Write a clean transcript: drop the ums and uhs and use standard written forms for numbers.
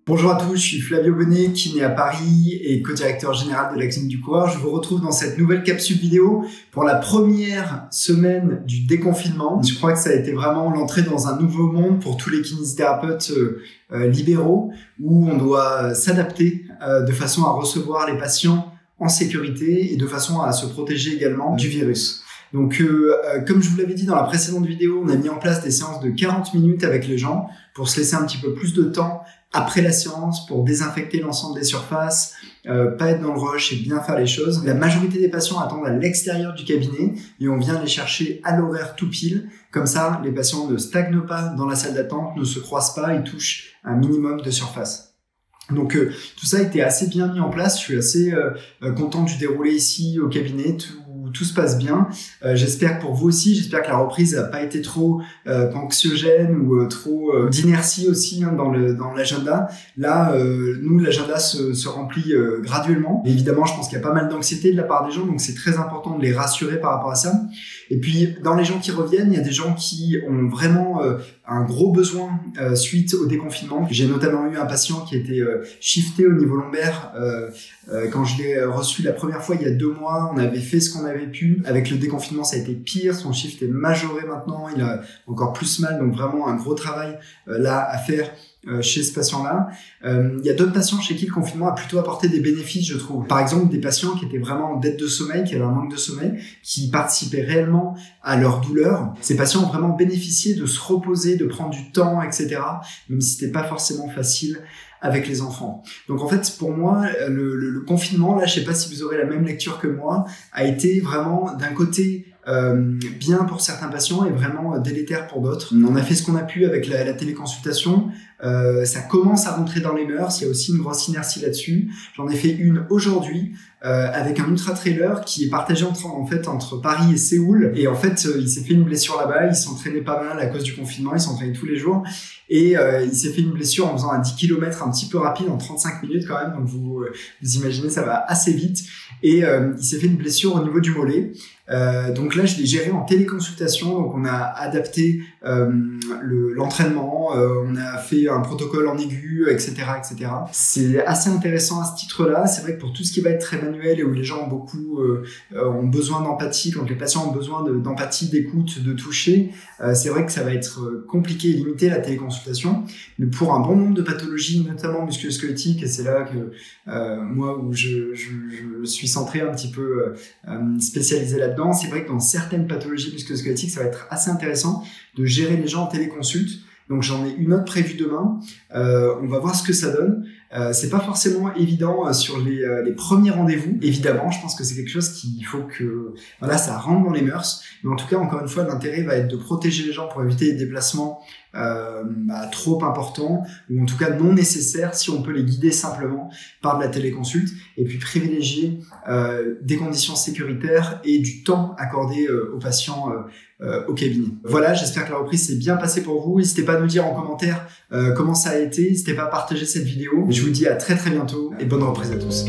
Bonjour à tous, je suis Flavio Bonnet, kiné à Paris et co-directeur général de la clinique du coureur. Je vous retrouve dans cette nouvelle capsule vidéo pour la première semaine du déconfinement. Je crois que ça a été vraiment l'entrée dans un nouveau monde pour tous les kinésithérapeutes libéraux où on doit s'adapter de façon à recevoir les patients en sécurité et de façon à se protéger également du virus. Donc, comme je vous l'avais dit dans la précédente vidéo, on a mis en place des séances de 40 minutes avec les gens pour se laisser un petit peu plus de temps après la séance pour désinfecter l'ensemble des surfaces, pas être dans le rush et bien faire les choses. La majorité des patients attendent à l'extérieur du cabinet et on vient les chercher à l'horaire tout pile. Comme ça, les patients ne stagnent pas dans la salle d'attente, ne se croisent pas et touchent un minimum de surface. Donc tout ça a été assez bien mis en place. Je suis assez content du déroulé ici au cabinet. Tout se passe bien. J'espère que pour vous aussi, j'espère que la reprise n'a pas été trop anxiogène ou trop d'inertie aussi dans l'agenda. Là, nous, l'agenda se remplit graduellement. Et évidemment, je pense qu'il y a pas mal d'anxiété de la part des gens, donc c'est très important de les rassurer par rapport à ça. Et puis, dans les gens qui reviennent, il y a des gens qui ont vraiment un gros besoin suite au déconfinement. J'ai notamment eu un patient qui était shifté au niveau lombaire. Quand je l'ai reçu la première fois il y a 2 mois, on avait fait ce qu'on avait pu. Avec le déconfinement, ça a été pire. Son shift est majoré maintenant. Il a encore plus mal. Donc vraiment un gros travail là à faire chez ce patient-là. Il y a d'autres patients chez qui le confinement a plutôt apporté des bénéfices, je trouve. Par exemple, des patients qui étaient vraiment en dette de sommeil, qui avaient un manque de sommeil, qui participaient réellement à leur douleur. Ces patients ont vraiment bénéficié de se reposer, de prendre du temps, etc. Même si c'était pas forcément facile avec les enfants. Donc en fait, pour moi, le confinement, là, je sais pas si vous aurez la même lecture que moi, a été vraiment d'un côté bien pour certains patients et vraiment délétère pour d'autres. On a fait ce qu'on a pu avec la téléconsultation. Ça commence à rentrer dans les mœurs. Il y a aussi une grosse inertie là-dessus. J'en ai fait une aujourd'hui avec un ultra trailer qui est partagé entre Paris et Séoul. Et en fait, il s'est fait une blessure là-bas. Il s'entraînait pas mal à cause du confinement. Il s'entraînait tous les jours. Et il s'est fait une blessure en faisant un 10 km un petit peu rapide en 35 minutes quand même. Donc vous imaginez, ça va assez vite. Et il s'est fait une blessure au niveau du mollet. Donc là, je l'ai géré en téléconsultation. Donc on a adapté l'entraînement, on a fait un protocole en aigu, etc., etc. C'est assez intéressant à ce titre-là. C'est vrai que pour tout ce qui va être très manuel et où les gens ont besoin d'empathie, quand les patients ont besoin d'empathie, d'écoute, de toucher, c'est vrai que ça va être compliqué et limité la téléconsultation. Mais pour un bon nombre de pathologies, notamment musculo-squelettiques, et c'est là que moi où je suis centré un petit peu spécialisé là-dedans, c'est vrai que dans certaines pathologies musculo-squelettiques, ça va être assez intéressant de gérer les gens en téléconsulte. Donc j'en ai une autre prévue demain. On va voir ce que ça donne. C'est pas forcément évident sur les premiers rendez-vous. Évidemment, je pense que c'est quelque chose qu'il faut que ça rentre dans les mœurs. Mais en tout cas, encore une fois, l'intérêt va être de protéger les gens pour éviter les déplacements trop importants ou en tout cas non nécessaires si on peut les guider simplement par de la téléconsulte et puis privilégier des conditions sécuritaires et du temps accordé aux patients au cabinet. Voilà, j'espère que la reprise s'est bien passée pour vous. N'hésitez pas à nous dire en commentaire comment ça a été. N'hésitez pas à partager cette vidéo. Je vous dis à très très bientôt et bonne reprise à tous.